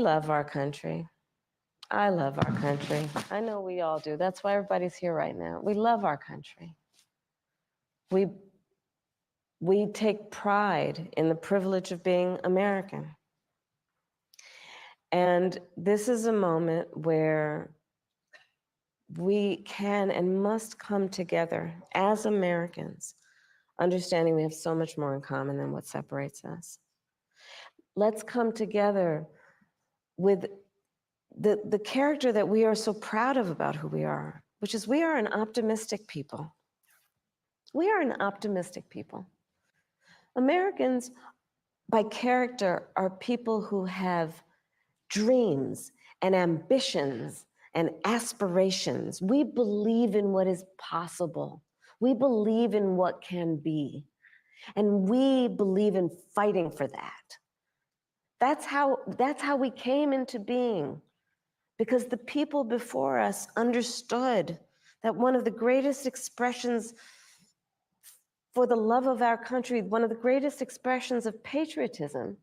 love our country. I love our country. I know we all do. That's why everybody's here right now. We love our country. We take pride in the privilege of being American. And this is a moment where we can and must come together as Americans, understanding we have so much more in common than what separates us. Let's come together with the character that we are so proud of about who we are, which is we are an optimistic people. We are an optimistic people. Americans, by character, are people who have dreams and ambitions and aspirations. We believe in what is possible. We believe in what can be. And we believe in fighting for that. That's how we came into being, because the people before us understood that one of the greatest expressions for the love of our country, one of the greatest expressions of patriotism,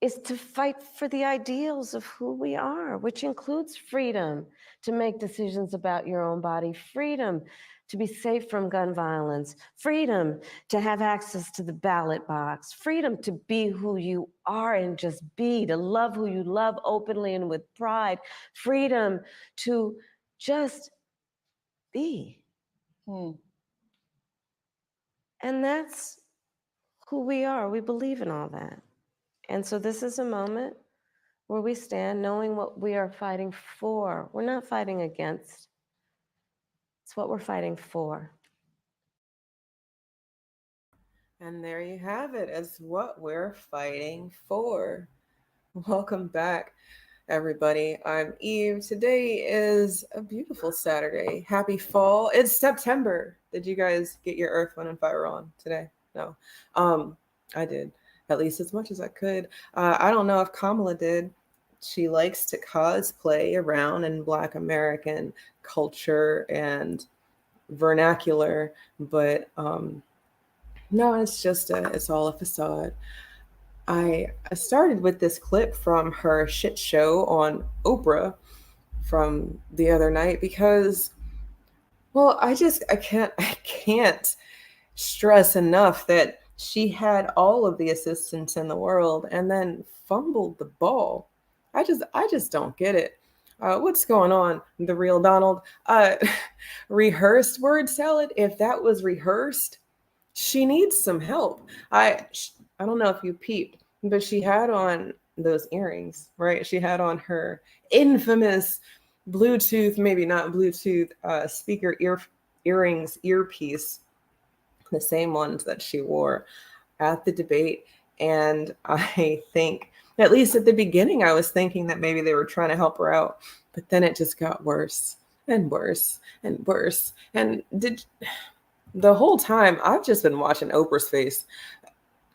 is to fight for the ideals of who we are, which includes freedom to make decisions about your own body, freedom to be safe from gun violence, freedom to have access to the ballot box, freedom to be who you are and just be, to love who you love openly and with pride, freedom to just be. And that's who we are. We believe in all that. And so this is a moment where we stand knowing what we are fighting for. We're not fighting against. It's what we're fighting for. And there you have it. It's what we're fighting for. Welcome back, everybody. I'm Eve. Today is a beautiful Saturday. Happy fall. It's September. Did you guys get your Earth, Wind, and Fire on today? No. I did, at least as much as I could. I don't know if Kamala did. She likes to cosplay around in Black American culture and vernacular, but no, it's all a facade. I started with this clip from her shit show on Oprah from the other night because, well, I can't stress enough that she had all of the assistance in the world and then fumbled the ball. I just don't get it. What's going on, the real Donald? Rehearsed word salad. If that was rehearsed, she needs some help. I don't know if you peeped, but she had on those earrings, right? She had on her infamous Bluetooth, maybe not Bluetooth, speaker earrings earpiece, the same ones that she wore at the debate. And I think, at least at the beginning, I was thinking that maybe they were trying to help her out, but then it just got worse and worse and worse. And the whole time I've just been watching Oprah's face,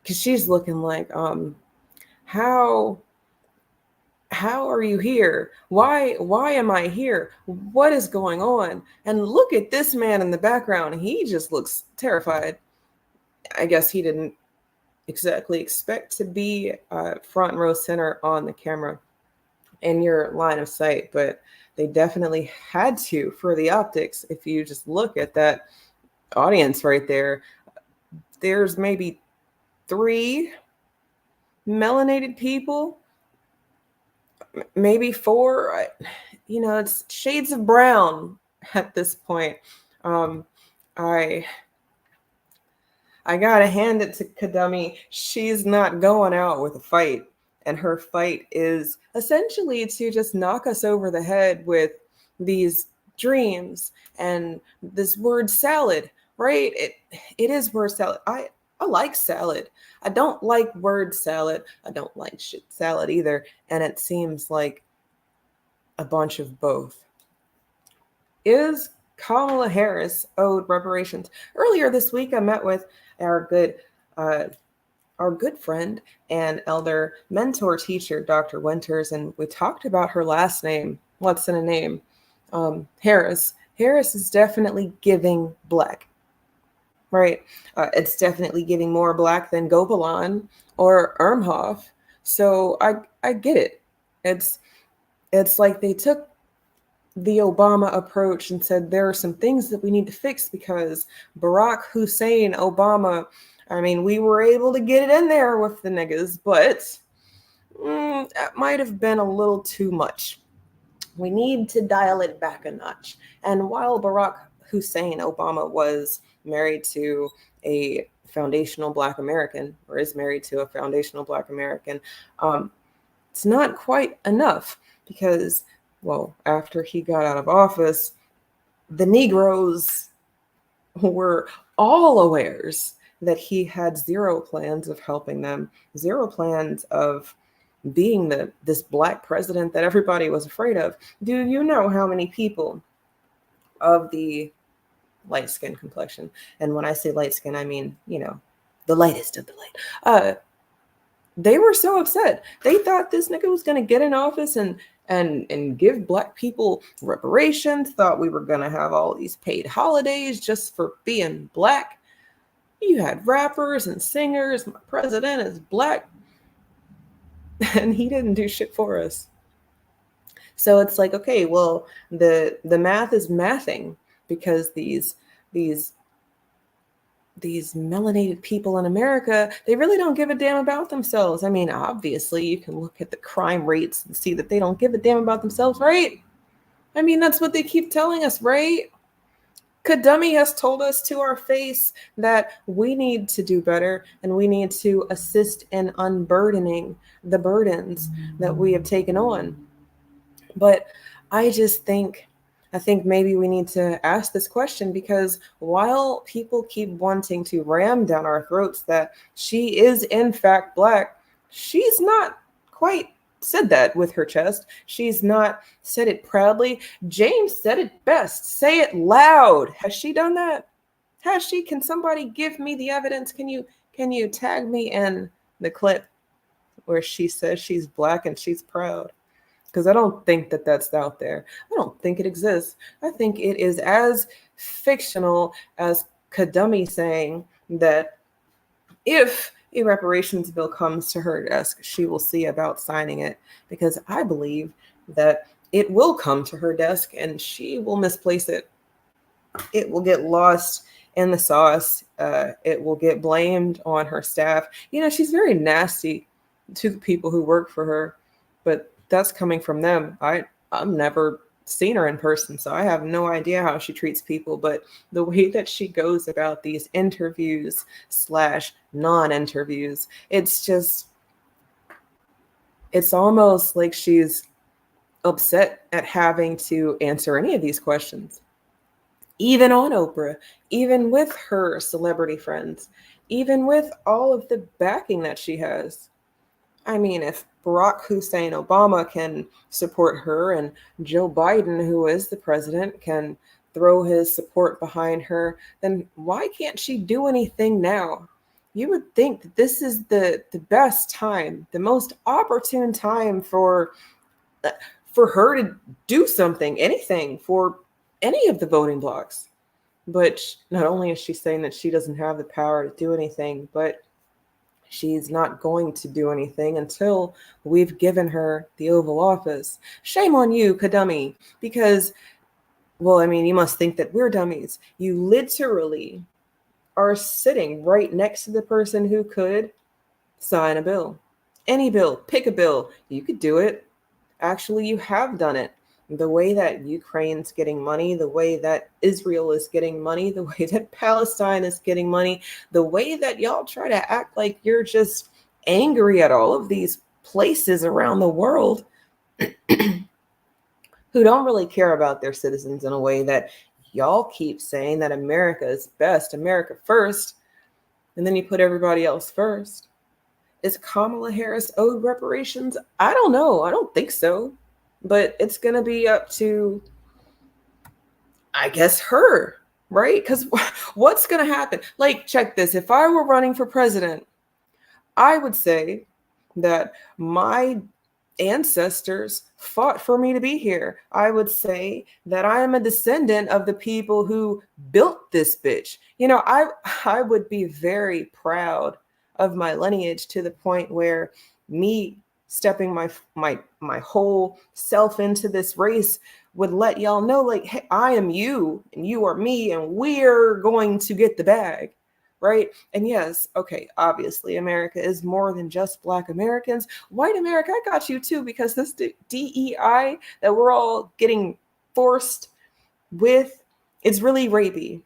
because she's looking like, how are you here? Why am I here? What is going on? And look at this man in the background. He just looks terrified. I guess he didn't exactly expect to be front row center on the camera in your line of sight, but they definitely had to for the optics. If you just look at that audience right there, there's maybe 3 melanated people, maybe 4. It's shades of brown at this point. I gotta hand it to Kadami. She's not going out with a fight, and her fight is essentially to just knock us over the head with these dreams and this word salad, right? It is word salad. I like salad. I don't like word salad. I don't like shit salad either. And it seems like a bunch of both. Is Kamala Harris owed reparations? Earlier this week, I met with our good friend and elder mentor teacher, Dr. Winters, and we talked about her last name. What's in a name? Harris. Harris is definitely giving Black. Right. It's definitely giving more Black than Gopalan or Ermhoff. So I get it. It's it's like they took the Obama approach and said there are some things that we need to fix because Barack Hussein Obama, I mean, we were able to get it in there with the niggas, but that might have been a little too much. We need to dial it back a notch. And while Barack Hussein Obama was married to a foundational Black American, or is married to a foundational Black American, it's not quite enough because, well, after he got out of office, the Negroes were all awares that he had zero plans of helping them, zero plans of being this Black president that everybody was afraid of. Do you know how many people of the light skin complexion, and when I say light skin, I mean, the lightest of the light, they were so upset. They thought this nigga was gonna get in office and give Black people reparations, thought we were gonna have all these paid holidays just for being Black. You had rappers and singers, my president is Black, and he didn't do shit for us. So it's like, okay, well, the math is mathing because these melanated people in America, they really don't give a damn about themselves. I mean, obviously, you can look at the crime rates and see that they don't give a damn about themselves, right? I mean, that's what they keep telling us, right? Kadumi has told us to our face that we need to do better and we need to assist in unburdening the burdens that we have taken on. But I think maybe we need to ask this question because while people keep wanting to ram down our throats that she is in fact Black, she's not quite said that with her chest. She's not said it proudly. James said it best. Say it loud. Has she done that? Has she? Can somebody give me the evidence? Can you tag me in the clip where she says she's Black and she's proud? Because I don't think that that's out there. I don't think it exists. I think it is as fictional as Kadumi saying that if a reparations bill comes to her desk, she will see about signing it. Because I believe that it will come to her desk and she will misplace it. It will get lost in the sauce. It will get blamed on her staff. She's very nasty to the people who work for her, but that's coming from them. I've never seen her in person, so I have no idea how she treats people, but the way that she goes about these interviews / non-interviews, it's almost like she's upset at having to answer any of these questions. Even on Oprah, even with her celebrity friends, even with all of the backing that she has. I mean, if Barack Hussein Obama can support her and Joe Biden, who is the president, can throw his support behind her, then why can't she do anything now? You would think that this is the best time, the most opportune time for her to do something, anything, for any of the voting blocs. But not only is she saying that she doesn't have the power to do anything, but she's not going to do anything until we've given her the Oval Office. Shame on you, Kadumi, because, well, I mean, you must think that we're dummies. You literally are sitting right next to the person who could sign a bill. Any bill, pick a bill. You could do it. Actually, you have done it. The way that Ukraine's getting money, the way that Israel is getting money, the way that Palestine is getting money, the way that y'all try to act like you're just angry at all of these places around the world who don't really care about their citizens in a way that y'all keep saying that America is best, America first, and then you put everybody else first. Is Kamala Harris owed reparations? I don't know. I don't think so. But it's going to be up to, I guess, her, right? Because what's going to happen? Like, check this. If I were running for president, I would say that my ancestors fought for me to be here. I would say that I am a descendant of the people who built this bitch. I would be very proud of my lineage to the point where me stepping my whole self into this race would let y'all know, like, hey, I am you and you are me and we're going to get the bag, right? And yes, okay, obviously America is more than just Black Americans. White America, I got you too, because this DEI that we're all getting forced with, it's really rapey,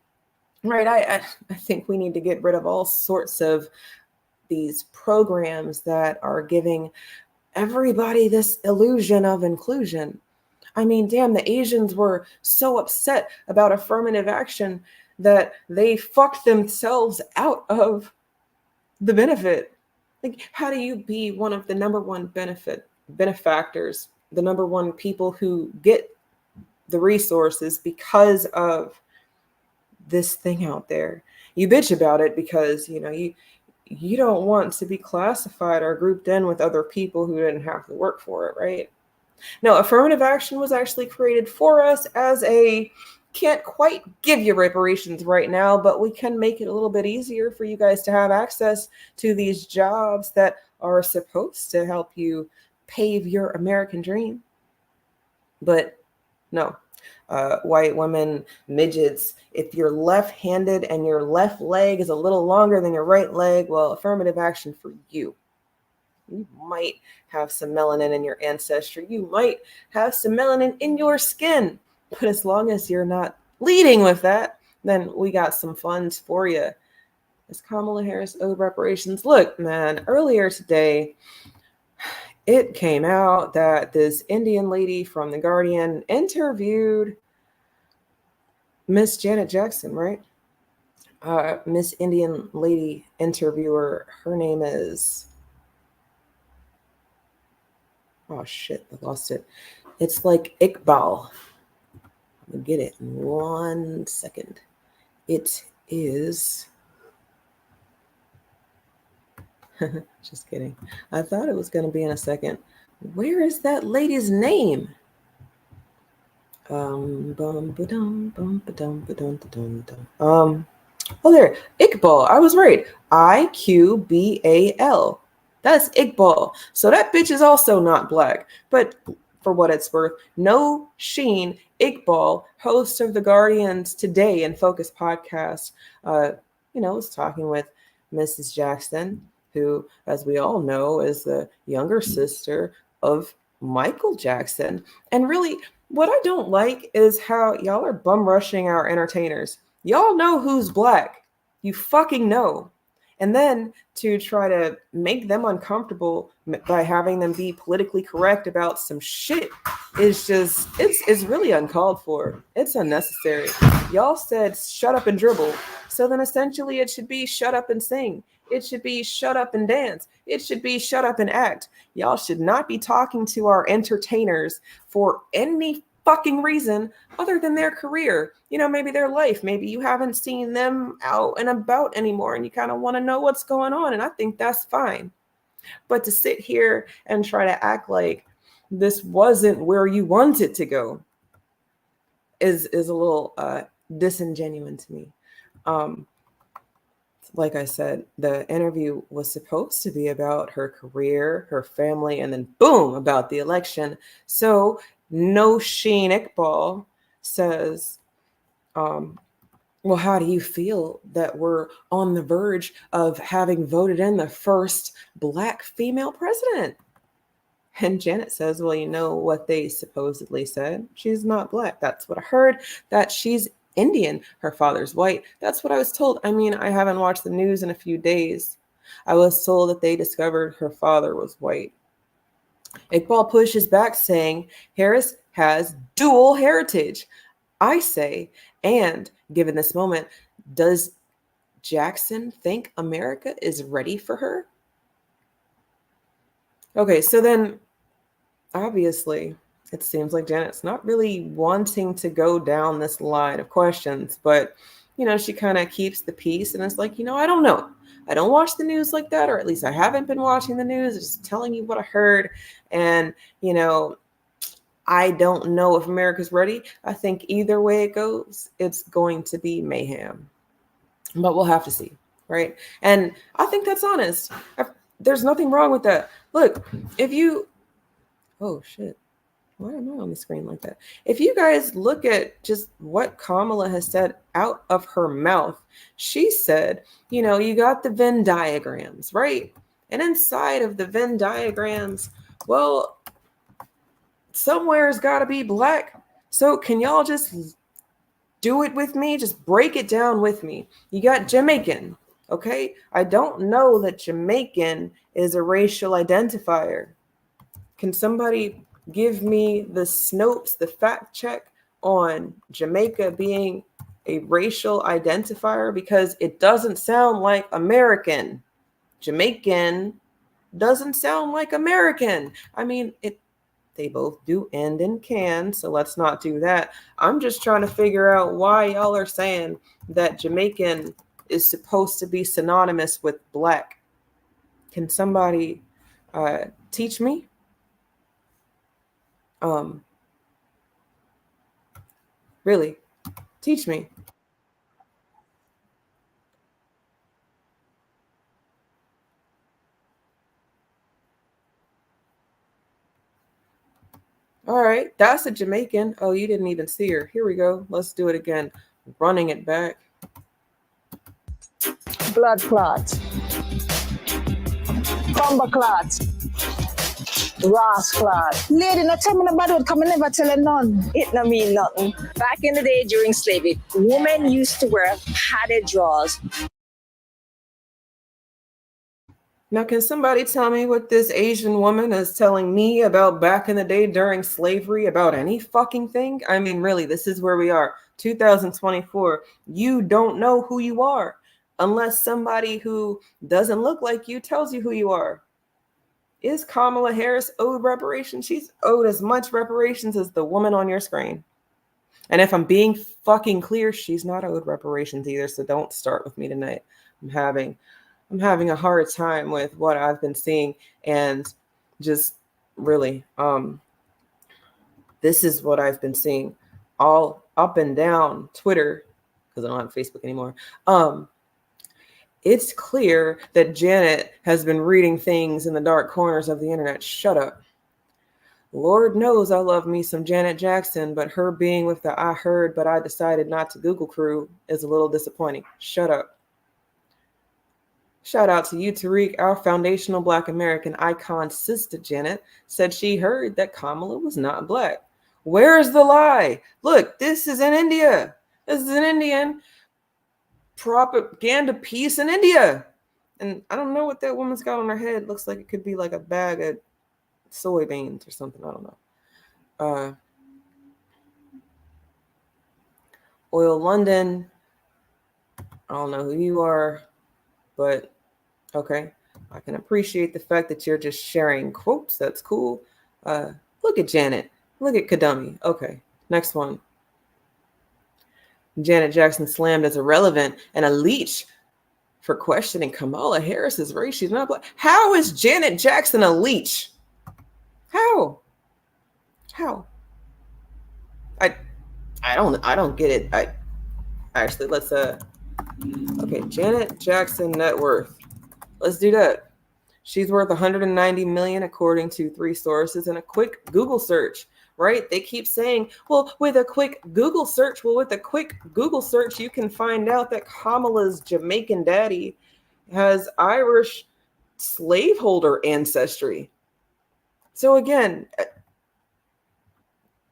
right? I think we need to get rid of all sorts of these programs that are giving everybody this illusion of inclusion. I mean, damn, the Asians were so upset about affirmative action that they fucked themselves out of the benefit. Like, how do you be one of the number one benefactors, the number one people who get the resources because of this thing out there? You bitch about it because you don't want to be classified or grouped in with other people who didn't have to work for it, right? No, affirmative action was actually created for us as a can't quite give you reparations right now, but we can make it a little bit easier for you guys to have access to these jobs that are supposed to help you pave your American dream. But no, white women, midgets, if you're left-handed and your left leg is a little longer than your right leg, well, affirmative action for you. You might have some melanin in your ancestry. You might have some melanin in your skin. But as long as you're not leading with that, then we got some funds for you. As Kamala Harris owed reparations. Look, man, earlier today, it came out that this Indian lady from The Guardian interviewed Miss Janet Jackson, right? Miss Indian lady interviewer, her name is, oh shit, I lost it. It's like Iqbal. I'm gonna get it in 1 second. It is, just kidding. I thought it was gonna be in a second. Where is that lady's name? Oh, there, Iqbal. I was right. Iqbal. That's Iqbal. So that bitch is also not Black. But for what it's worth, No Sheen Iqbal, host of The Guardian's Today and Focus podcast, was talking with Mrs. Jackson, who, as we all know, is the younger sister of Michael Jackson. And really, what I don't like is how y'all are bum rushing our entertainers. Y'all know who's Black. You fucking know. And then to try to make them uncomfortable by having them be politically correct about some shit is just, it's really uncalled for. It's unnecessary. Y'all said shut up and dribble. So then essentially it should be shut up and sing. It should be shut up and dance. It should be shut up and act. Y'all should not be talking to our entertainers for any fucking reason other than their career. Maybe their life. Maybe you haven't seen them out and about anymore and you kind of want to know what's going on. And I think that's fine. But to sit here and try to act like this wasn't where you want it to go is a little disingenuous to me. Like I said, the interview was supposed to be about her career, her family, and then boom, about the election. So No Sheen Iqbal says, well, how do you feel that we're on the verge of having voted in the first Black female president? And Janet says, well, you know what they supposedly said? She's not Black. That's what I heard, that she's Indian. Her father's white. That's what I was told. I mean, I haven't watched the news in a few days. I was told that they discovered her father was white. Iqbal pushes back, saying Harris has dual heritage. I say, and given this moment, does Jackson think America is ready for her? Okay, so then obviously it seems like Janet's not really wanting to go down this line of questions, but she kind of keeps the peace and it's like, I don't know. I don't watch the news like that, or at least I haven't been watching the news, just telling you what I heard. And, I don't know if America's ready. I think either way it goes, it's going to be mayhem. But we'll have to see, right? And I think that's honest. There's nothing wrong with that. Look, if you, oh shit, why am I on the screen like that? If you guys look at just what Kamala has said out of her mouth, she said, you know, you got the Venn diagrams, right? And inside of the Venn diagrams, well, somewhere's got to be black. So can y'all just do it with me? Just break it down with me. You got Jamaican, okay? I don't know that Jamaican is a racial identifier. Can somebody give me the Snopes, the fact check on Jamaica being a racial identifier? Because it doesn't sound like American. Jamaican doesn't sound like American. I mean, they both do end in can, so let's not do that. I'm just trying to figure out why y'all are saying that Jamaican is supposed to be synonymous with black. Can somebody teach me? Really, teach me. All right, that's a Jamaican. Oh, you didn't even see her. Here we go. Let's do it again. Running it back. Blood clot, bomber clot, Ross clot. Lady, no tell me nobody would come and never tell her none. It no mean nothing. Back in the day during slavery, women used to wear padded drawers. Now, can somebody tell me what this Asian woman is telling me about back in the day during slavery about any fucking thing? I mean, really, this is where we are. 2024. You don't know who you are unless somebody who doesn't look like you tells you who you are. Is Kamala Harris owed reparations? She's owed as much reparations as the woman on your screen. And if I'm being fucking clear, she's not owed reparations either. So don't start with me tonight. I'm having a hard time with what I've been seeing, and just really, this is what I've been seeing all up and down Twitter, because I don't have Facebook anymore. It's clear that Janet has been reading things in the dark corners of the internet. Shut up. Lord knows I love me some Janet Jackson, but her being with the I heard, but I decided not to Google crew is a little disappointing. Shut up. Shout out to you, Tariq, our foundational Black American icon sister Janet said she heard that Kamala was not Black. Where's the lie? Look, this is in India. This is an Indian propaganda piece in India. And I don't know what that woman's got on her head. Looks like it could be like a bag of soybeans or something. I don't know. Oil London. I don't know who you are, but okay. I can appreciate the fact that you're just sharing quotes. That's cool. Look at Janet. Look at Kadami. Okay, next one. Janet Jackson slammed as irrelevant and a leech for questioning Kamala Harris's race. She's not Black. How is Janet Jackson a leech? How? I don't get it. Actually, let's okay, Janet Jackson net worth. Let's do that. She's worth 190 million according to 3 sources and a quick Google search, right? They keep saying, well, with a quick Google search, you can find out that Kamala's Jamaican daddy has Irish slaveholder ancestry. So again,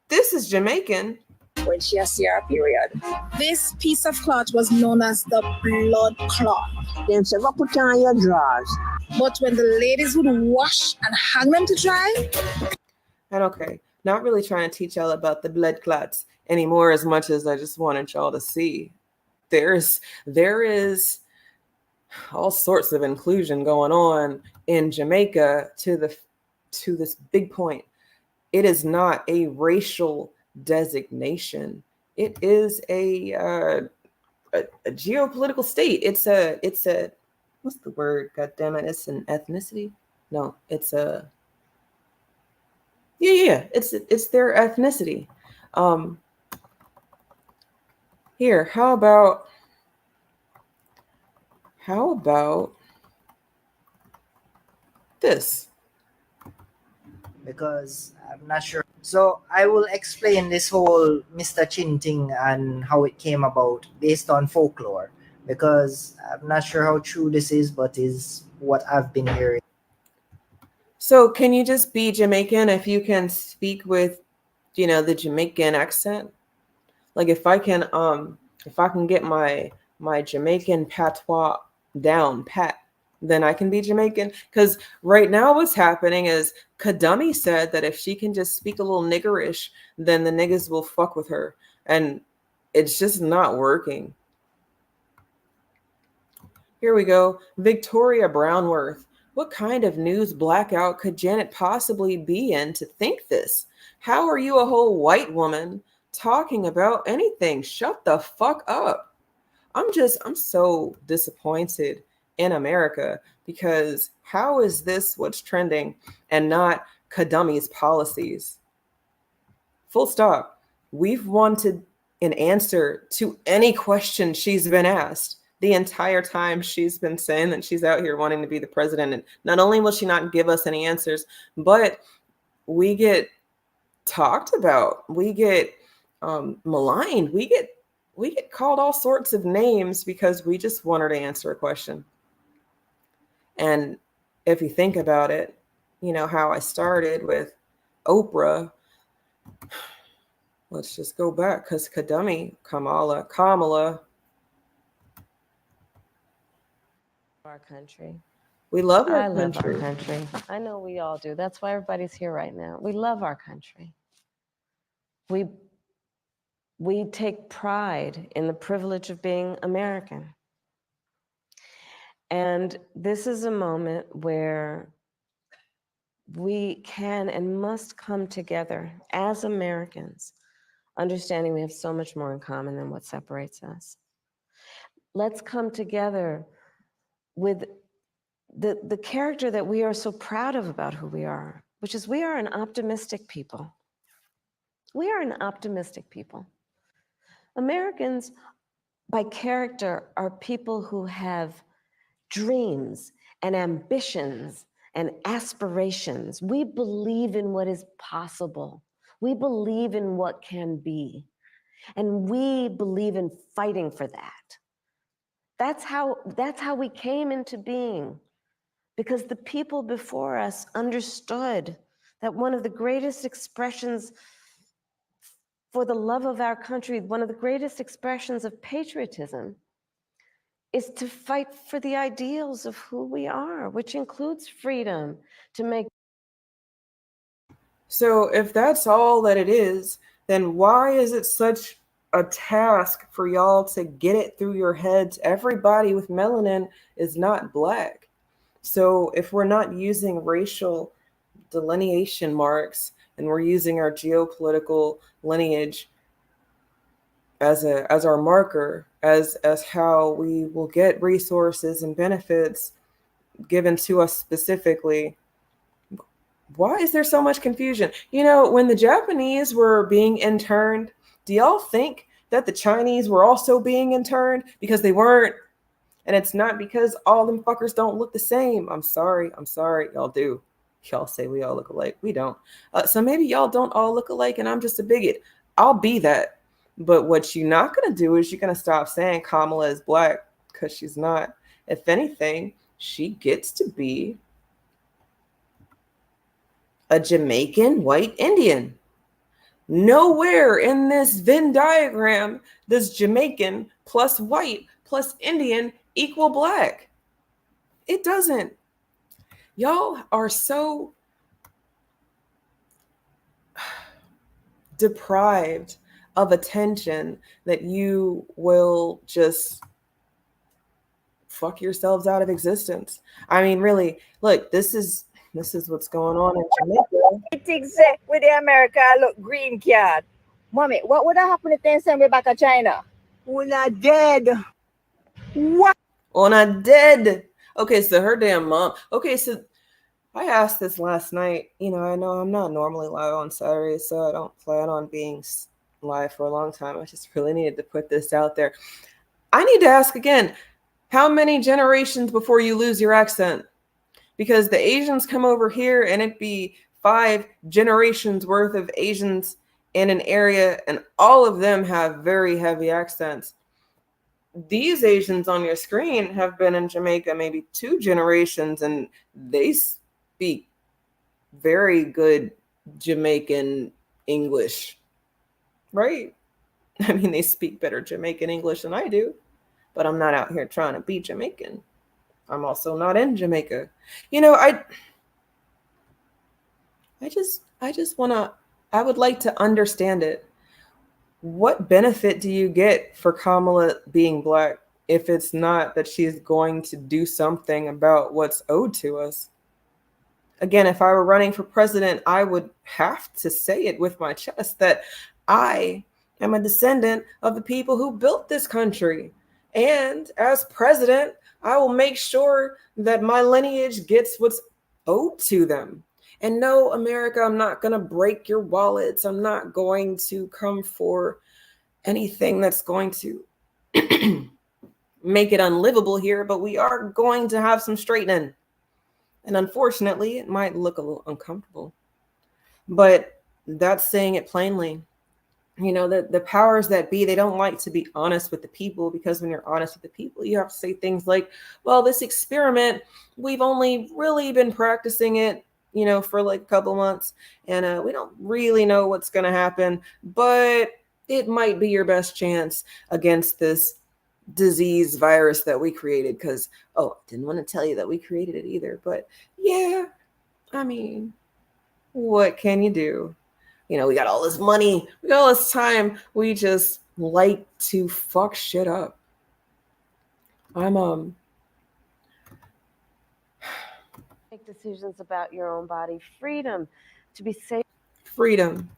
this is Jamaican. When she has her period. This piece of cloth was known as the blood cloth. Then she go put on your drawers. But when the ladies would wash and hang them to dry. And okay, not really trying to teach y'all about the blood clots anymore as much as I just wanted y'all to see. There is all sorts of inclusion going on in Jamaica to this big point. It is not a racial designation. It is a geopolitical state. It's a what's the word? God damn it! It's an ethnicity. No, it's a yeah. It's their ethnicity. Here, how about this. Because I'm not sure. So I will explain this whole Mr. Chin thing and how it came about based on folklore. Because I'm not sure how true this is, but is what I've been hearing. So can you just be Jamaican if you can speak with, the Jamaican accent? Like if I can get my Jamaican patois down pat, then I can be Jamaican. Because right now what's happening is Kadami said that if she can just speak a little niggerish, then the niggas will fuck with her. And it's just not working. Here we go. Victoria Brownworth. What kind of news blackout could Janet possibly be in to think this? How are you a whole white woman talking about anything? Shut the fuck up. I'm so disappointed in America because how is this what's trending and not Kadami's policies? Full stop. We've wanted an answer to any question she's been asked the entire time she's been saying that she's out here wanting to be the president. And not only will she not give us any answers, but we get talked about, we get maligned, we get called all sorts of names because we just want her to answer a question. And if you think about it, how I started with Oprah, let's just go back because Kamala, Our country. we love our I love country. our country. I know we all do. That's why everybody's here right now. We love our country. We take pride in the privilege of being American. And this is a moment where we can and must come together as Americans, understanding we have so much more in common than what separates us. Let's come together with the character that we are so proud of about who we are, which is we are an optimistic people. We are an optimistic people. Americans, by character, are people who have dreams and ambitions and aspirations. We believe in what is possible. We believe in what can be. And we believe in fighting for that. That's how we came into being, because the people before us understood that one of the greatest expressions for the love of our country, one of the greatest expressions of patriotism, is to fight for the ideals of who we are, which includes freedom to make. So if that's all that it is, then why is it such a task for y'all to get it through your heads? Everybody with melanin is not black. So if we're not using racial delineation marks and we're using our geopolitical lineage as our marker, as how we will get resources and benefits given to us specifically, why is there so much confusion? When the Japanese were being interned, do y'all think that the Chinese were also being interned? Because they weren't. And it's not because all them fuckers don't look the same. I'm sorry. Y'all do. Y'all say we all look alike. We don't. So maybe y'all don't all look alike and I'm just a bigot. I'll be that. But what you're not going to do is you're going to stop saying Kamala is black, because she's not. If anything, she gets to be a Jamaican white Indian. Nowhere in this Venn diagram does Jamaican plus white plus Indian equal black. It doesn't. Y'all are so deprived of attention that you will just fuck yourselves out of existence. I mean, really, look, this is what's going on in Jamaica. I think say with the America look green card. Mommy, what would have happened if they send me back to China? We're not dead. What? Oh, not dead. Okay, so her damn mom. Okay, so I asked this last night. I know I'm not normally live on Saturdays, so I don't plan on being live for a long time. I just really needed to put this out there. I need to ask again, how many generations before you lose your accent? because the Asians come over here and it'd be 5 generations worth of Asians in an area, and all of them have very heavy accents. These Asians on your screen have been in Jamaica maybe 2 generations, and they speak very good Jamaican English, right? I mean, they speak better Jamaican English than I do, but I'm not out here trying to be Jamaican. I'm also not in Jamaica. You know, I just want to, I would like to understand it. What benefit do you get for Kamala being Black if it's not that she's going to do something about what's owed to us? Again, if I were running for president, I would have to say it with my chest that I am a descendant of the people who built this country. And as president, I will make sure that my lineage gets what's owed to them. And no, America, I'm not going to break your wallets. I'm not going to come for anything that's going to make it unlivable here, but we are going to have some straightening. And unfortunately, it might look a little uncomfortable, but that's saying it plainly. You know, the powers that be, they don't like to be honest with the people, because when you're honest with the people, you have to say things like, well, this experiment, we've only really been practicing it, you know, for like a couple months, and we don't really know what's going to happen, but it might be your best chance against this disease virus that we created. Because, oh, didn't want to tell you that we created it either, but yeah, I mean, what can you do? You know, we got all this money, we got all this time, we just like to fuck shit up. I'm Make decisions about your own body, freedom to be safe. freedom.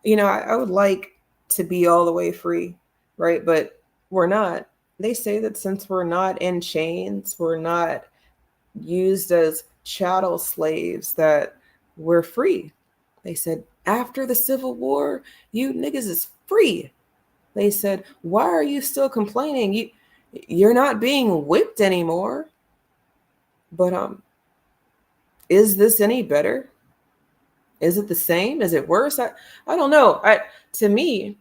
You know, I would like to be all the way free, right? But we're not. They say that since we're not in chains, we're not used as chattel slaves, that we're free. They said, after the Civil War, you niggas is free. They said, why are you still complaining? You're not being whipped anymore. But is this any better? Is it the same? Is it worse? I don't know. To me,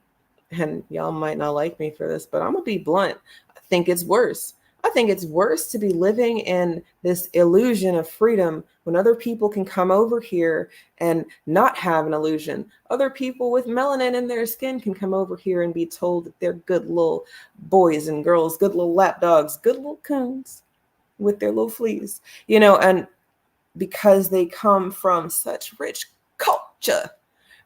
and y'all might not like me for this, but I'm gonna be blunt. I think it's worse. I think it's worse to be living in this illusion of freedom when other people can come over here and not have an illusion. Other people with melanin in their skin can come over here and be told that they're good little boys and girls, good little lap dogs, good little coons with their little fleas, you know, and because they come from such rich culture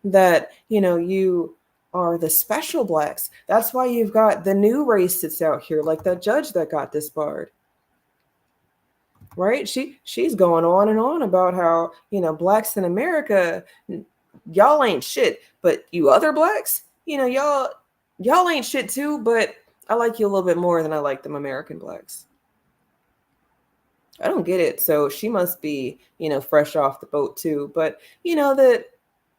that, you know, you are the special Blacks. That's why you've got the new race that's out here, like that judge that got disbarred, right? She's going on and on about how, you know, Blacks in America, y'all ain't shit, but you other Blacks, you know, y'all ain't shit too, but I like you a little bit more than I like them American Blacks. I don't get it. So she must be, you know, fresh off the boat too. But, you know, the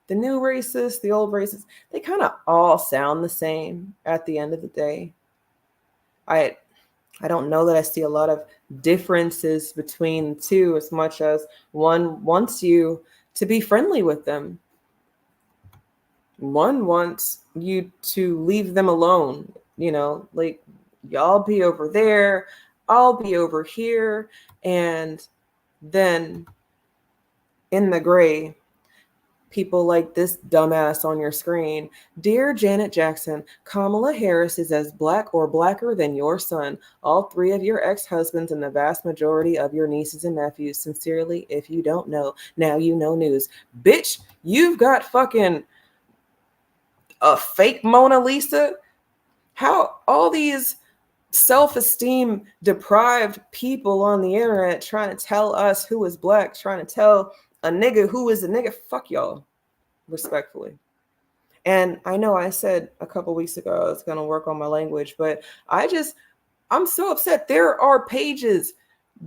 new racists, the old racists, they kind of all sound the same at the end of the day. I don't know that I see a lot of differences between the two, as much as one wants you to be friendly with them. One wants you to leave them alone, you know, like, y'all be over there, I'll be over here. And then in the gray, people like this dumbass on your screen. Dear Janet Jackson, Kamala Harris is as Black or blacker than your son, all 3 of your ex-husbands, and the vast majority of your nieces and nephews. Sincerely, if you don't know, now you know news. Bitch, you've got fucking a fake Mona Lisa? How all these self-esteem deprived people on the internet trying to tell us who is Black, trying to tell a nigga who is a nigga? Fuck y'all, respectfully. And I know I said a couple weeks ago I was going to work on my language, but I'm so upset. There are pages,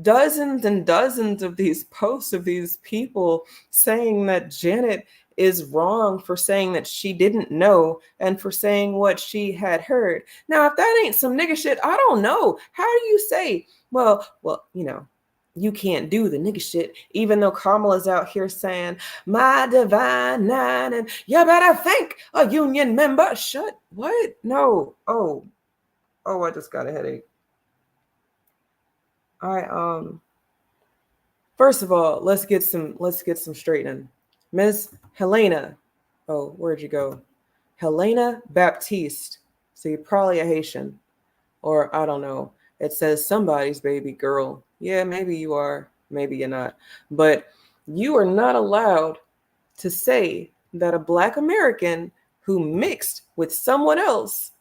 dozens and dozens of these posts of these people saying that Janet is wrong for saying that she didn't know and for saying what she had heard. Now, if that ain't some nigga shit, I don't know. How do you say, well, you know, you can't do the nigga shit, even though Kamala's out here saying, my divine nine, and you better thank a union member. Shut, what? No. Oh, I just got a headache. First of all, let's get some straightening. Miss Helena. Oh, where'd you go? Helena Baptiste. So you're probably a Haitian. Or I don't know. It says somebody's baby girl. Yeah, maybe you are. Maybe you're not. But you are not allowed to say that a Black American who mixed with someone else,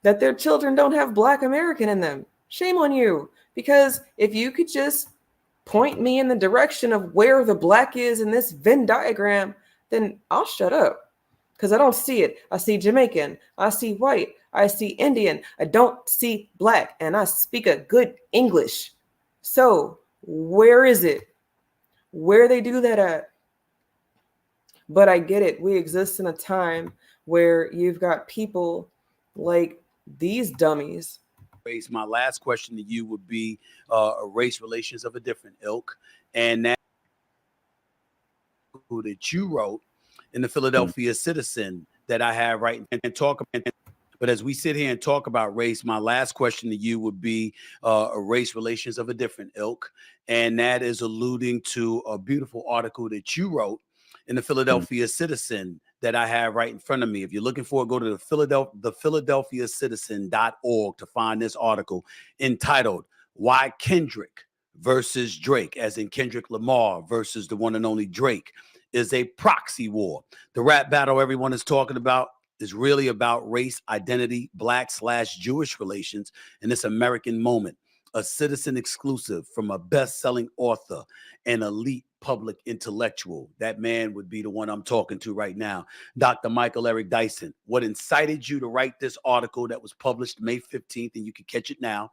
that their children don't have Black American in them. Shame on you. Because if you could just point me in the direction of where the Black is in this Venn diagram, then I'll shut up. Because I don't see it. I see Jamaican. I see white. I see Indian. I don't see Black. And I speak a good English. So where is it? Where they do that at? But I get it. We exist in a time where you've got people like these dummies. My last question to you would be race relations of a different ilk. And that that you wrote in the Philadelphia Citizen that I have right and talk about. But as we sit here and talk about race, my last question to you would be race relations of a different ilk. And that is alluding to a beautiful article that you wrote in the Philadelphia Citizen that I have right in front of me. If you're looking for it, go to the philadelphiacitizen.org to find this article entitled Why Kendrick versus Drake, as in Kendrick Lamar versus the one and only Drake, is a proxy war. The rap battle everyone is talking about is really about race, identity, Black/Jewish relations in this American moment. A Citizen exclusive from a best-selling author and elite public intellectual. That man would be the one I'm talking to right now, Dr. Michael Eric Dyson. What incited you to write this article that was published May 15th, and you can catch it now,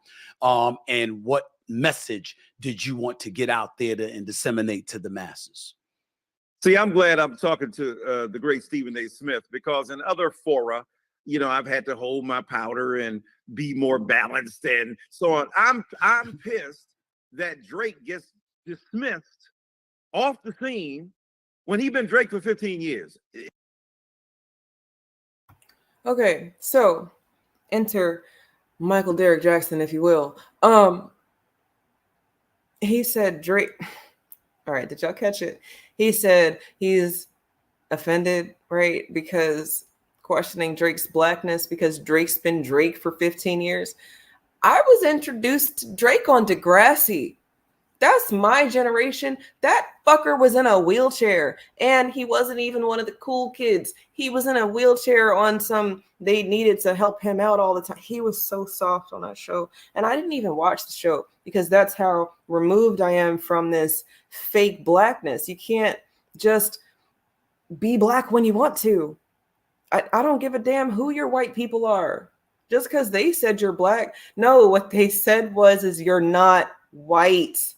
and what message did you want to get out there and disseminate to the masses? See, I'm glad I'm talking to the great Stephen A. Smith, because in other fora, you know, I've had to hold my powder and be more balanced and so on. I'm pissed that Drake gets dismissed off the scene when he's been Drake for 15 years. Okay, so enter Michael Derrick Jackson, if you will. He said Drake. All right, did y'all catch it? He said he's offended, right? Because questioning Drake's Blackness, because Drake's been Drake for 15 years. I was introduced to Drake on Degrassi. That's my generation. That fucker was in a wheelchair, and he wasn't even one of the cool kids. He was in a wheelchair on they needed to help him out all the time. He was so soft on that show. And I didn't even watch the show because that's how removed I am from this fake Blackness. You can't just be Black when you want to. I don't give a damn who your white people are. Just because they said you're Black. No, what they said is you're not white.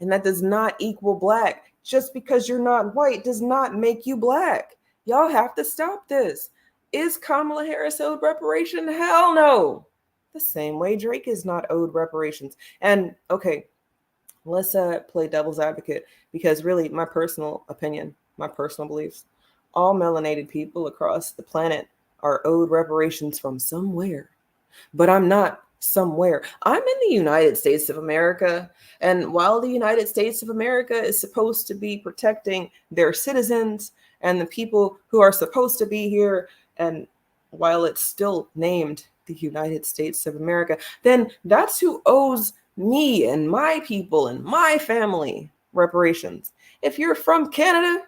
And that does not equal Black. Just because you're not white does not make you Black. Y'all have to stop this. Is Kamala Harris owed reparation? Hell no. The same way Drake is not owed reparations. And okay, let's play devil's advocate, because really my personal opinion, my personal beliefs, all melanated people across the planet are owed reparations from somewhere. But I'm not somewhere. I'm in the United States of America. And while the United States of America is supposed to be protecting their citizens and the people who are supposed to be here, and while it's still named the United States of America, then that's who owes me and my people and my family reparations. If you're from Canada,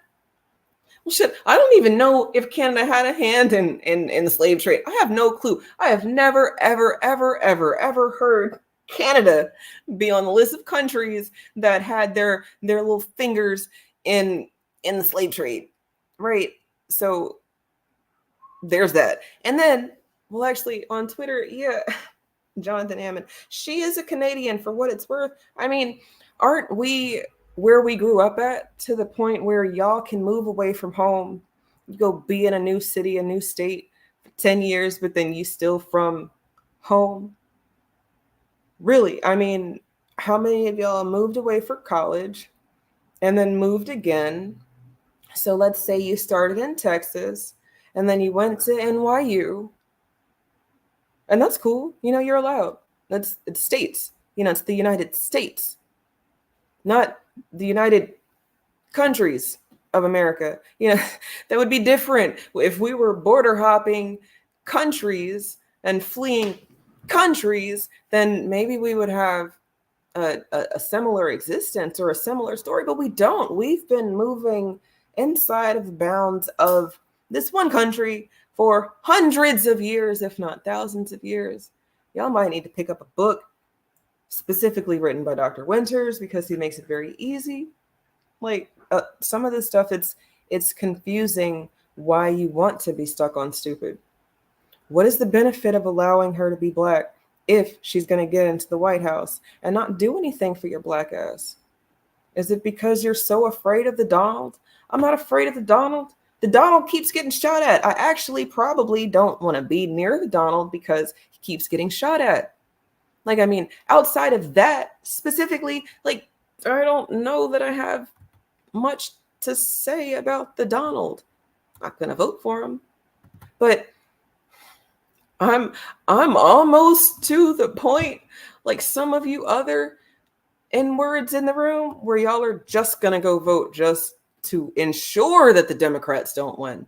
well, shit, I don't even know if Canada had a hand in the slave trade. I have no clue. I have never, ever, ever, ever, ever heard Canada be on the list of countries that had their little fingers in the slave trade, right? So there's that. And then, well, actually on Twitter, yeah, Jonathan Hammond, she is a Canadian for what it's worth. I mean, aren't we where we grew up at, to the point where y'all can move away from home, you go be in a new city, a new state for 10 years, but then you still from home? Really? I mean, how many of y'all moved away for college and then moved again? So let's say you started in Texas and then you went to NYU, and that's cool. You know, you're allowed. It's states. You know, it's the United States, not the United Countries of America. You know, that would be different if we were border hopping countries and fleeing countries. Then maybe we would have a similar existence or a similar story, but we don't. We've been moving inside of the bounds of this one country for hundreds of years, if not thousands of years. Y'all might need to pick up a book specifically written by Dr. Winters, because he makes it very easy. Like some of this stuff, it's confusing why you want to be stuck on stupid. What is the benefit of allowing her to be Black if she's going to get into the White House and not do anything for your Black ass? Is it because you're so afraid of the Donald? I'm not afraid of the Donald. The Donald keeps getting shot at. I actually probably don't want to be near the Donald because he keeps getting shot at. Like, I mean, outside of that specifically, like, I don't know that I have much to say about the Donald. I'm not going to vote for him. But I'm almost to the point, like some of you other N-words in the room, where y'all are just going to go vote just to ensure that the Democrats don't win.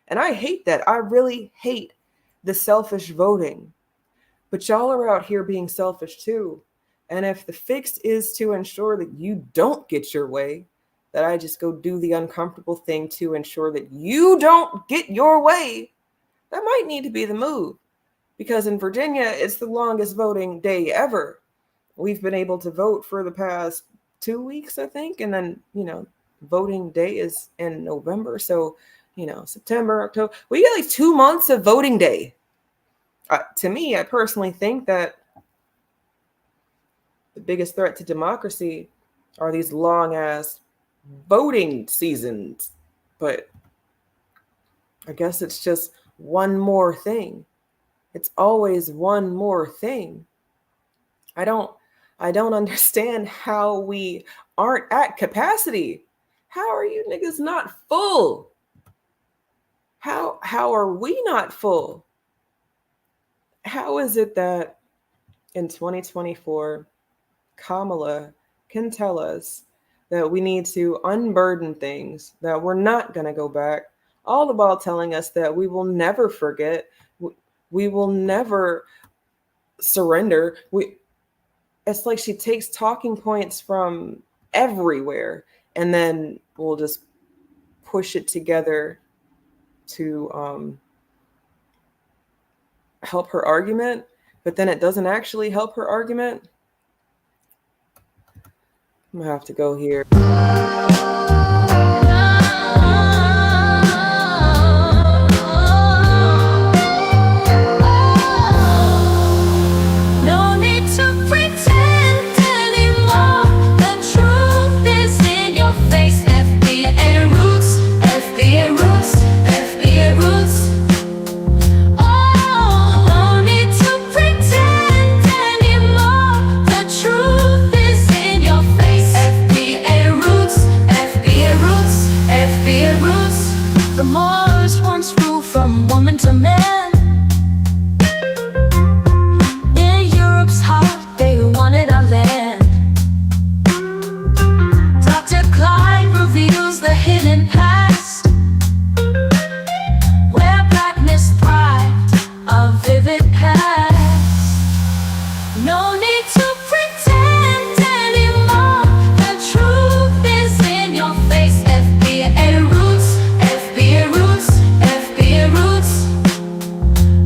And I hate that. I really hate the selfish voting. But y'all are out here being selfish too. And if the fix is to ensure that you don't get your way, that I just go do the uncomfortable thing to ensure that you don't get your way, that might need to be the move. Because in Virginia, it's the longest voting day ever. We've been able to vote for the past 2 weeks, I think. And then, you know, voting day is in November. So, you know, September, October, we get like 2 months of voting day. To me, I personally think that the biggest threat to democracy are these long ass voting seasons. But I guess it's just one more thing. It's always one more thing. I don't understand how we aren't at capacity. How are you niggas not full? How are we not full? How is it that in 2024, Kamala can tell us that we need to unburden things, that we're not going to go back, all the while telling us that we will never forget, we will never surrender. It's like she takes talking points from everywhere and then we'll just push it together to help her argument, but then it doesn't actually help her argument. I'm gonna have to go here. No need to pretend anymore. The truth is in your face. FBA Roots, FBA Roots, FBA Roots. Oh, no need to pretend anymore. The truth is in your face. FBA Roots, FBA Roots, FBA Roots. The Moors once ruled from woman to man. In Europe's heart, they wanted our land. Dr. Clyde reveals the hidden past, where blackness thrived, a vivid past. No need to pretend anymore. The truth is in your face. FBA Roots, FBA Roots, FBA Roots.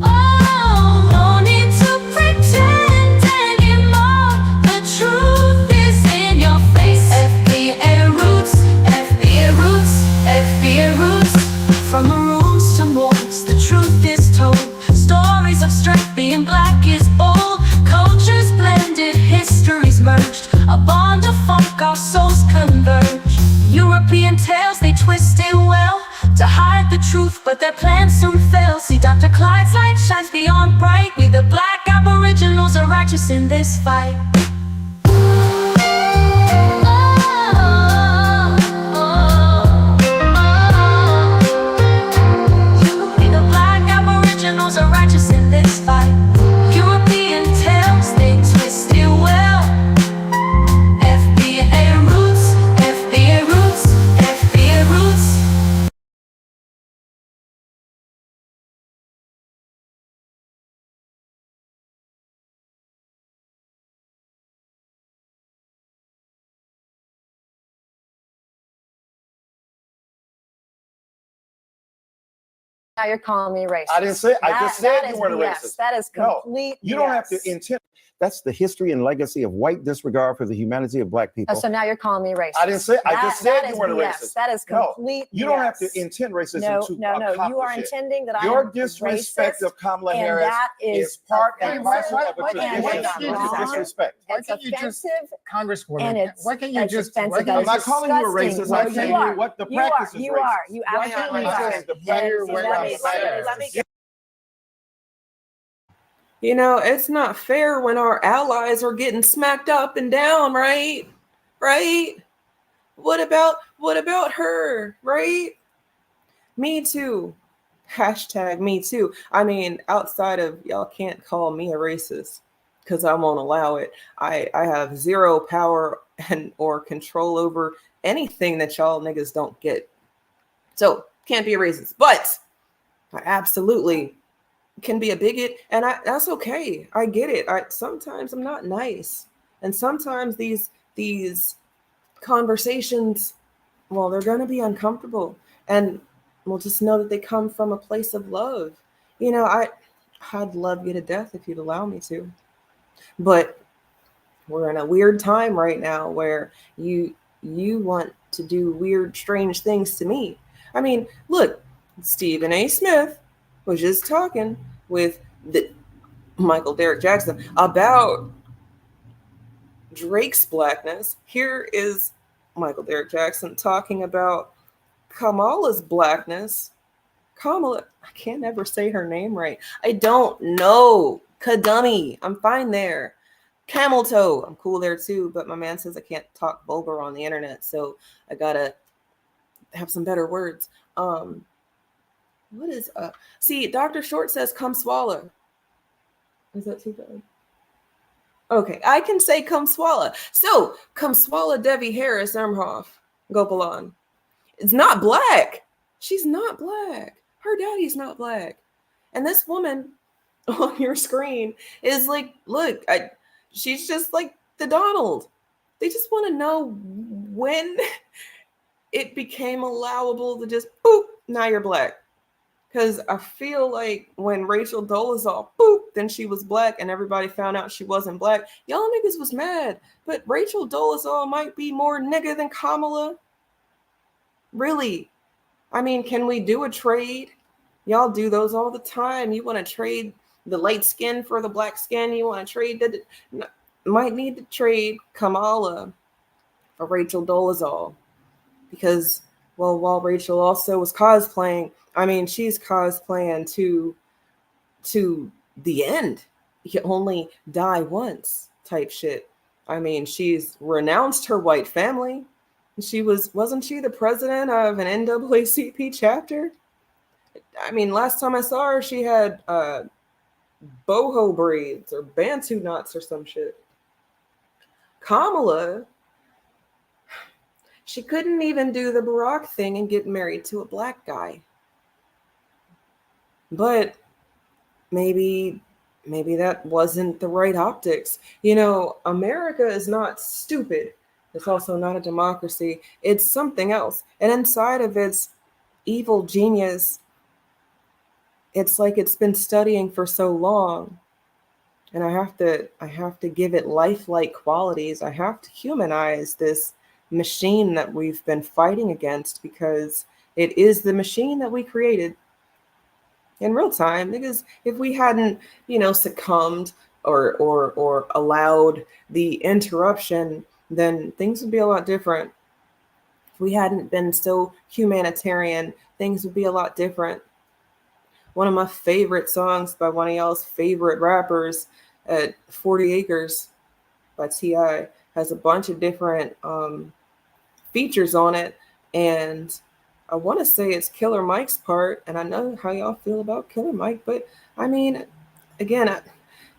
Oh, no need to pretend anymore. The truth is in your face. FBA Roots, FBA Roots, FBA Roots. From maroons to moors, the truth is told. Stories of strength, being black is bold. Cultures blended, histories merged. A bond of funk, our souls converge. European tales, they twist it well to hide the truth, but their plans soon fail. See, Dr. Clyde's light shines beyond bright. We the black aboriginals are righteous in this fight. endless fight. European tales, they twist it well. FBA Roots, FBA Roots, FBA Roots. Now you're calling me racist. I didn't say. I just said That you is weren't a BS. racist. That is No, complete you don't have to BS. intend. That's the history and legacy of white disregard for the humanity of black people. Oh, so now you're calling me racist. I didn't say. I just said that you is weren't a BS. racist. That is No, complete you don't have to BS. intend racism No, to you are accomplish it. intending that Your I'm disrespect racist, of Kamala and Harris that is part and offensive. parcel of a And tradition it's of wrong. disrespect. Why It's can't you just, offensive, and Congresswoman, it's why can't you it's just, offensive. why and can't I'm you not it's calling you a disgusting. racist. No, I'm you telling are. you what the You are. practice is You racist. are. You absolutely I'm are. saying the And practice Wait, let me wait, say wait. this. You know, it's not fair when our allies are getting smacked up and down, right? Right? What about her, right? Me too. Hashtag me too. I mean, outside of y'all can't call me a racist because I won't allow it. I have zero power and or control over anything that y'all niggas don't get. So can't be a racist. But I absolutely can be a bigot, and that's okay. I get it. Sometimes I'm not nice. And sometimes these conversations, well, they're going to be uncomfortable, and we'll just know that they come from a place of love. You know, I'd love you to death if you'd allow me to, but we're in a weird time right now where you want to do weird, strange things to me. I mean, look, Stephen A. Smith was just talking with the Michael Derek Jackson about Drake's blackness. Here is Michael Derek Jackson talking about Kamala's blackness. Kamala, I can't ever say her name right. I don't know. Kadummy. I'm fine there. Camel toe. I'm cool there too, but my man says I can't talk vulgar on the internet, so I gotta have some better words. What is see, Dr. Short says come swallow. Is that too bad? Okay, I can say come swallow. So come swallow Debbie Harris Emhoff Gopalan. It's not black. She's not black. Her daddy's not black. And this woman on your screen is like, look, she's just like the Donald. They just want to know when it became allowable to just boop, now you're black. Because I feel like when Rachel Dolezal, boop, then she was black and everybody found out she wasn't black, y'all niggas was mad. But Rachel Dolezal might be more nigga than Kamala. Really? I mean, can we do a trade? Y'all do those all the time. You want to trade the light skin for the black skin. You want to trade might need to trade Kamala for Rachel Dolezal. Because, well, while Rachel also was cosplaying, I mean, she's cosplaying to the end. You only die once type shit. I mean, she's renounced her white family. Wasn't she the president of an NAACP chapter? I mean, last time I saw her, she had boho braids or bantu knots or some shit. Kamala, she couldn't even do the Barack thing and get married to a black guy. But maybe that wasn't the right optics. You know, America is not stupid. It's also not a democracy. It's something else. And inside of its evil genius, it's like it's been studying for so long. And I have to give it lifelike qualities. I have to humanize this machine that we've been fighting against, because it is the machine that we created in real time. Because if we hadn't, succumbed or allowed the interruption, then things would be a lot different. If we hadn't been so humanitarian, things would be a lot different. One of my favorite songs by one of y'all's favorite rappers, at 40 Acres by T.I., has a bunch of different features on it. And I want to say it's Killer Mike's part. And I know how y'all feel about Killer Mike, but I mean, again,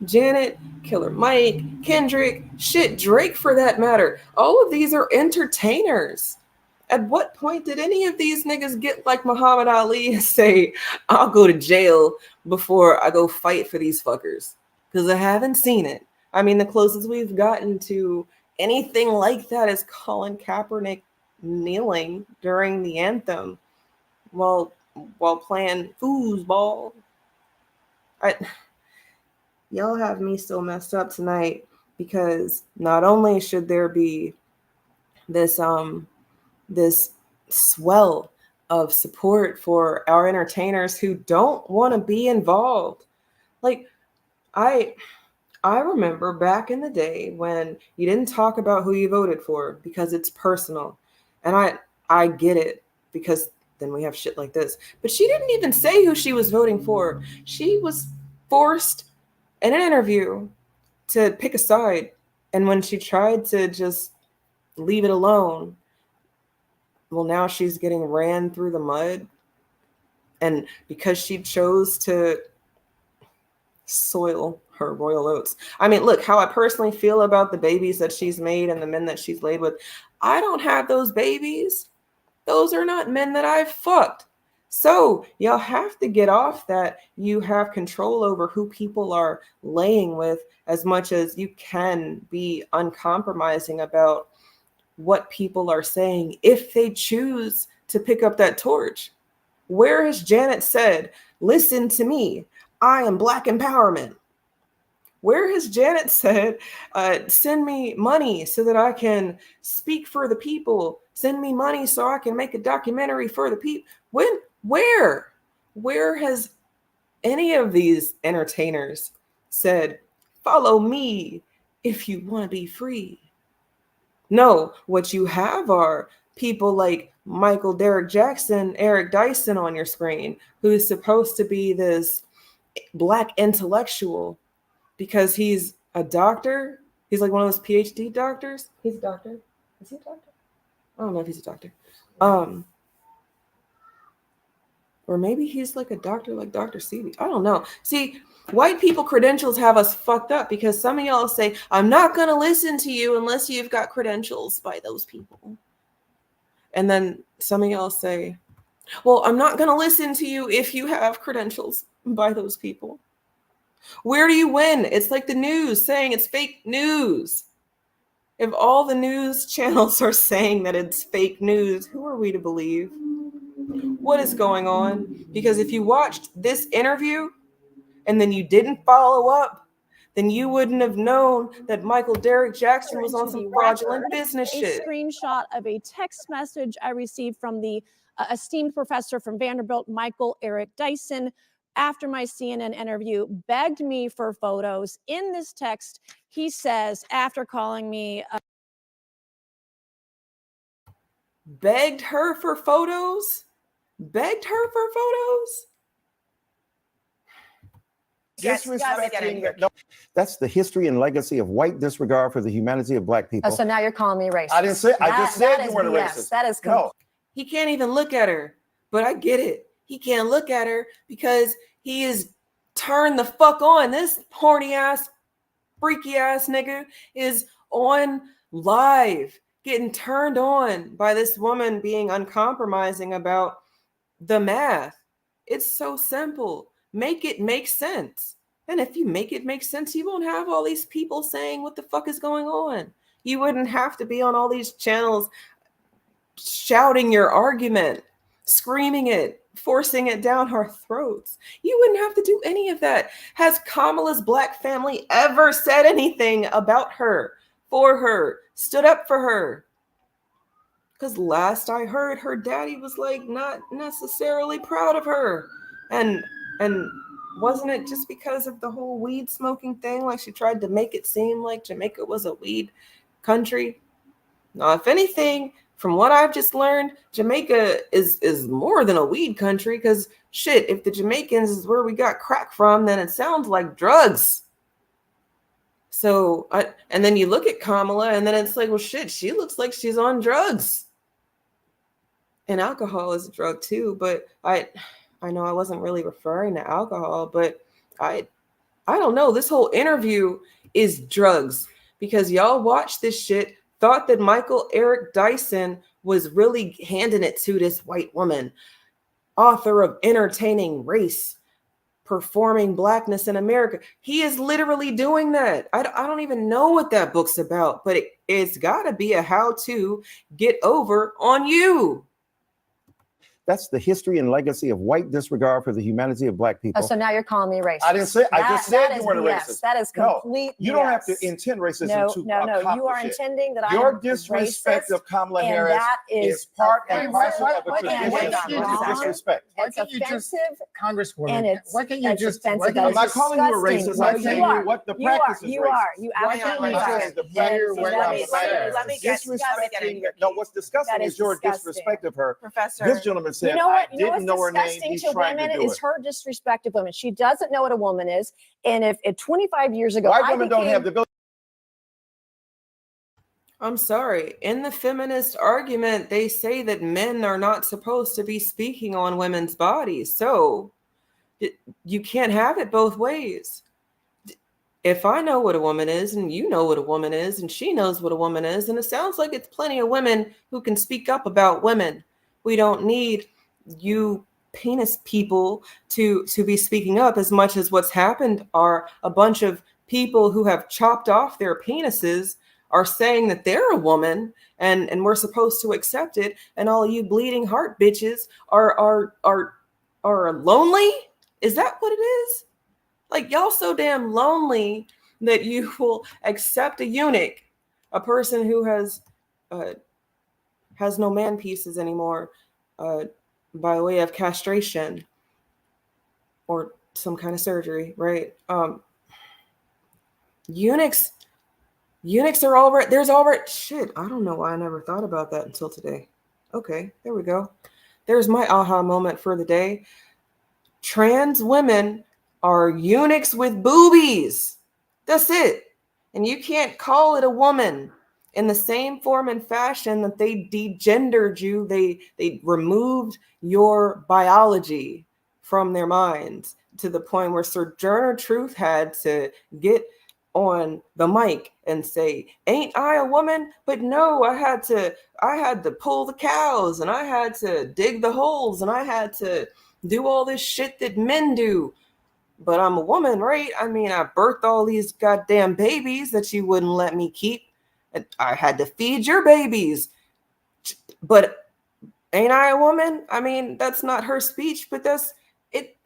Janet, Killer Mike, Kendrick, shit, Drake for that matter. All of these are entertainers. At what point did any of these niggas get like Muhammad Ali and say, I'll go to jail before I go fight for these fuckers? Because I haven't seen it. I mean, the closest we've gotten to anything like that is Colin Kaepernick kneeling during the anthem while playing foosball. Y'all have me still messed up tonight because not only should there be this this swell of support for our entertainers who don't want to be involved. Like I remember back in the day when you didn't talk about who you voted for because it's personal. And I get it because then we have shit like this. But she didn't even say who she was voting for. She was forced in an interview to pick a side. And when she tried to just leave it alone, well, now she's getting ran through the mud. And because she chose to soil her royal oats. I mean, look, how I personally feel about the babies that she's made and the men that she's laid with. I don't have those babies. Those are not men that I've fucked. So y'all have to get off that you have control over who people are laying with as much as you can be uncompromising about what people are saying if they choose to pick up that torch. Where has Janet said, listen to me, I am Black empowerment? Where has Janet said, send me money so that I can speak for the people, send me money so I can make a documentary for the people? Where has any of these entertainers said, follow me if you want to be free? No, what you have are people like Michael Derek Jackson, Eric Dyson on your screen, who's supposed to be this Black intellectual because he's a doctor. He's like one of those PhD doctors. He's a doctor. Is he a doctor? I don't know if he's a doctor. Or maybe he's like a doctor like Dr. Sebi. I don't know. See, white people credentials have us fucked up because some of y'all say, I'm not going to listen to you unless you've got credentials by those people. And then some of y'all say, well, I'm not going to listen to you if you have credentials by those people. Where do you win? It's like the news saying it's fake news. If all the news channels are saying that it's fake news, who are we to believe? What is going on? Because if you watched this interview and then you didn't follow up, then you wouldn't have known that Michael Derek Jackson was on some fraudulent business shit. A screenshot of a text message I received from the esteemed professor from Vanderbilt, Michael Eric Dyson, after my CNN interview, begged me for photos. In this text, he says, after calling me... Begged her for photos? Begged her for photos? Disrespecting, no, that's the history and legacy of white disregard for the humanity of Black people. Oh, so now you're calling me racist. I didn't say. I just said you weren't a BS. racist. That is no. He can't even look at her. But I get it. He can't look at her because he is turned the fuck on. This horny ass, freaky ass nigga is on live, getting turned on by this woman being uncompromising about the math. It's so simple. Make it make sense. And if you make it make sense, you won't have all these people saying what the fuck is going on. You wouldn't have to be on all these channels shouting your argument, screaming it, forcing it down our throats. You wouldn't have to do any of that. Has Kamala's Black family ever said anything about her, for her, stood up for her? Because last I heard, her daddy was like not necessarily proud of her. And wasn't it just because of the whole weed smoking thing? Like she tried to make it seem like Jamaica was a weed country. Now, if anything, from what I've just learned, Jamaica is more than a weed country because shit, if the Jamaicans is where we got crack from, then it sounds like drugs. So, and then you look at Kamala and then it's like, well, shit, she looks like she's on drugs. And alcohol is a drug too, but I know I wasn't really referring to alcohol, but I I don't know. This whole interview is drugs because y'all watched this shit, thought that Michael Eric Dyson was really handing it to this white woman, author of Entertaining Race, performing Blackness in America. He is literally doing that. I don't even know what that book's about, but it's got to be a how to get over on you. That's the history and legacy of white disregard for the humanity of black people. So now you're calling me racist. I didn't say. I just said you weren't a BS. racist. That is No, complete. you don't have to BS. intend racism No, to no. You are accomplish it. intending that Your I'm disrespect racist, of Kamala and Harris that is part and offensive. parcel of a And tradition it's of wrong. disrespect. It's offensive, Congresswoman, and it's why can't you it's just? offensive. Why That can't I'm is not calling you a disgusting. racist. No, I'm you saying are. what the You practice are. is You racist. are. You absolutely I'm are. saying the That very is- way that I'm is- saying let me get disrespecting. No, what's disgusting That is is your disgusting. disrespect of her. Professor. This gentleman said, You know what? I You know didn't what's know her name. disgusting He's to trying women to do is it. her disrespect of women. She doesn't know what a woman is. And if 25 years ago, White I women don't have became- the ability. I'm sorry. In the feminist argument, they say that men are not supposed to be speaking on women's bodies. So you can't have it both ways. If I know what a woman is and you know what a woman is and she knows what a woman is, and it sounds like it's plenty of women who can speak up about women. We don't need you penis people to be speaking up as much as what's happened are a bunch of people who have chopped off their penises are saying that they're a woman and we're supposed to accept it, and all you bleeding heart bitches are lonely. Is that what it is? Like, y'all so damn lonely that you will accept a eunuch, a person who has no man pieces anymore, by way of castration or some kind of surgery, right? Eunuchs are already, there's already, shit, I don't know why I never thought about that until today. Okay, there we go. There's my aha moment for the day. Trans women are eunuchs with boobies. That's it. And you can't call it a woman in the same form and fashion that they degendered you. They removed your biology from their minds to the point where Sojourner Truth had to get on the mic and say, ain't I a woman? But no, I had to pull the cows, and I had to dig the holes, and I had to do all this shit that men do. But I'm a woman, right? I mean, I birthed all these goddamn babies that you wouldn't let me keep. And I had to feed your babies. But ain't I a woman? I mean, that's not her speech, but that's it.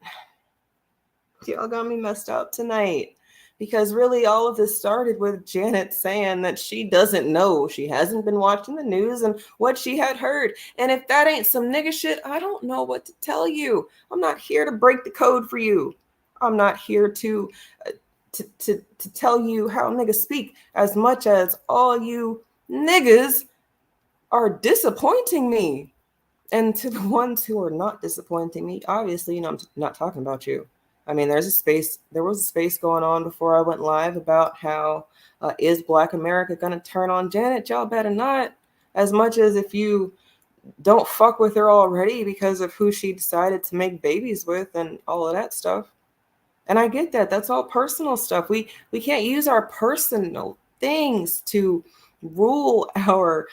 Y'all got me messed up tonight. Because really, all of this started with Janet saying that she doesn't know. She hasn't been watching the news and what she had heard. And if that ain't some nigga shit, I don't know what to tell you. I'm not here to break the code for you. I'm not here to tell you how niggas speak, as much as all you niggas are disappointing me. And to the ones who are not disappointing me, obviously, I'm not talking about you. I mean, there was a space going on before I went live about how is Black America going to turn on Janet? Y'all better not. As much as if you don't fuck with her already because of who she decided to make babies with and all of that stuff. And I get that. That's all personal stuff. We can't use our personal things to rule our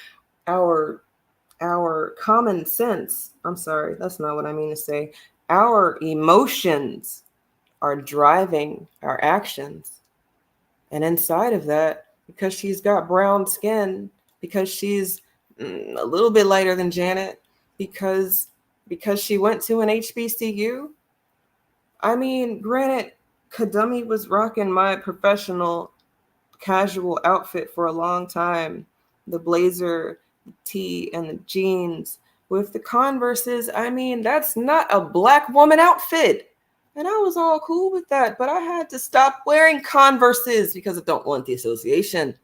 common sense. I'm sorry, that's not what I mean to say. Our emotions are driving our actions. And inside of that, because she's got brown skin, because she's a little bit lighter than Janet, because she went to an HBCU. I mean, granted, Kadumi was rocking my professional casual outfit for a long time. The blazer, the tee, and the jeans with the Converses. I mean, that's not a Black woman outfit. And I was all cool with that, but I had to stop wearing Converses because I don't want the association.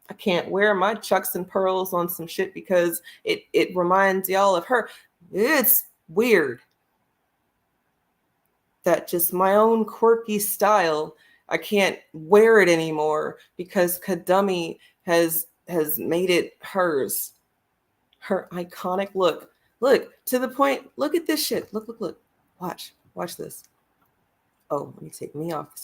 I can't wear my Chucks and Pearls on some shit because it reminds y'all of her. It's weird that just my own quirky style, I can't wear it anymore because Kadumi has made it hers. Her iconic look. Look, to the point, look at this shit. Look. Watch this. Oh, let me take me off.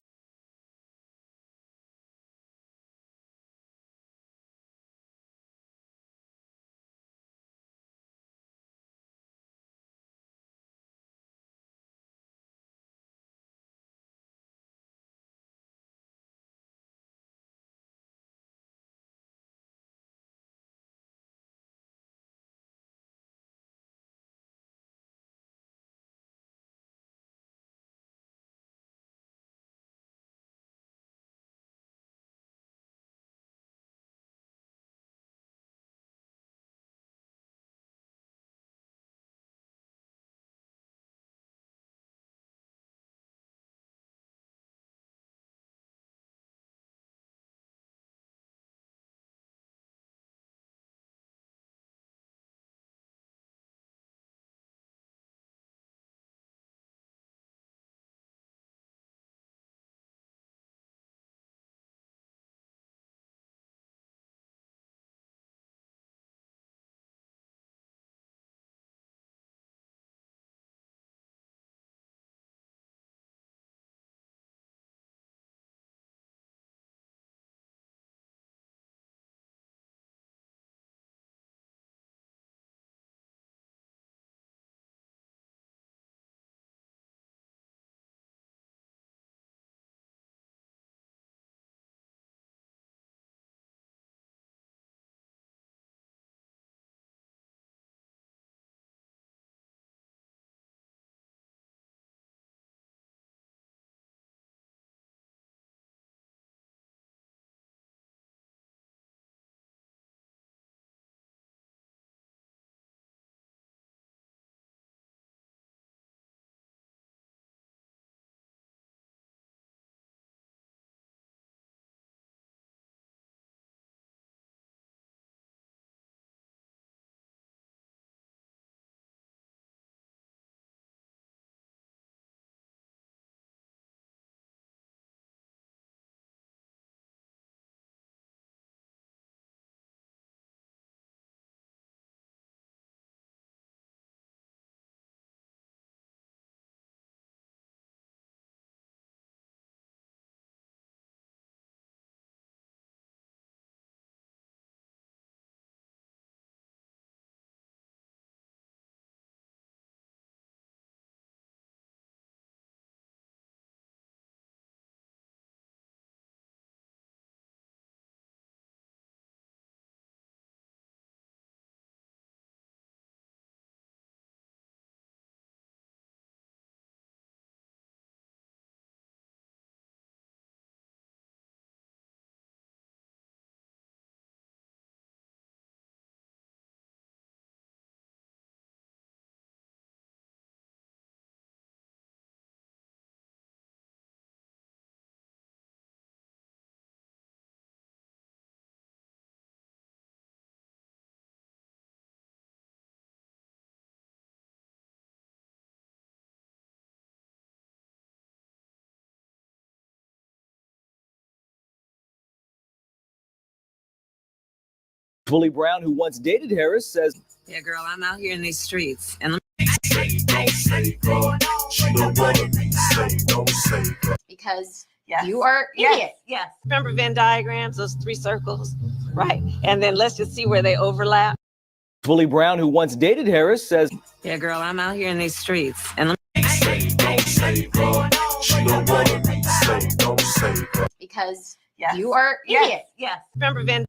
Willie Brown, who once dated Harris, says, "Yeah, girl, I'm out here in these streets, and because yes. you are idiot." Yes. Remember Venn diagrams, those 3 circles, right? And then let's just see where they overlap. Willie Brown, who once dated Harris, says, "Yeah, girl, I'm out here in these streets, and because yes. you are idiot. Yes. Remember Venn."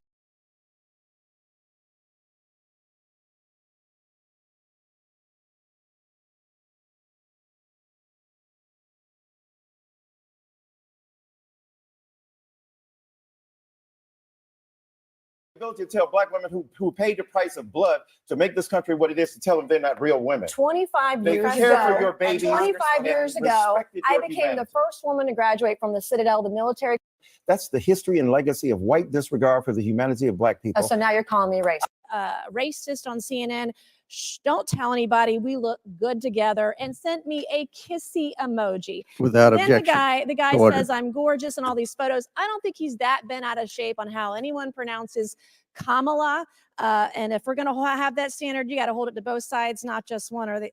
Ability to tell black women who paid the price of blood to make this country what it is, to tell them they're not real women. 25 They years care for ago, your babies. 25 years and ago, respected I your became humanity. the first woman to graduate from the Citadel, the military. That's the history and legacy of white disregard for the humanity of black people. So now you're calling me racist. Racist on CNN. Shh, don't tell anybody. We look good together, and sent me a kissy emoji. Without Then objection. the guy Order. says I'm gorgeous in all these photos. I don't think he's that bent out of shape on how anyone pronounces Kamala. And if we're going to have that standard, you got to hold it to both sides, not just one or the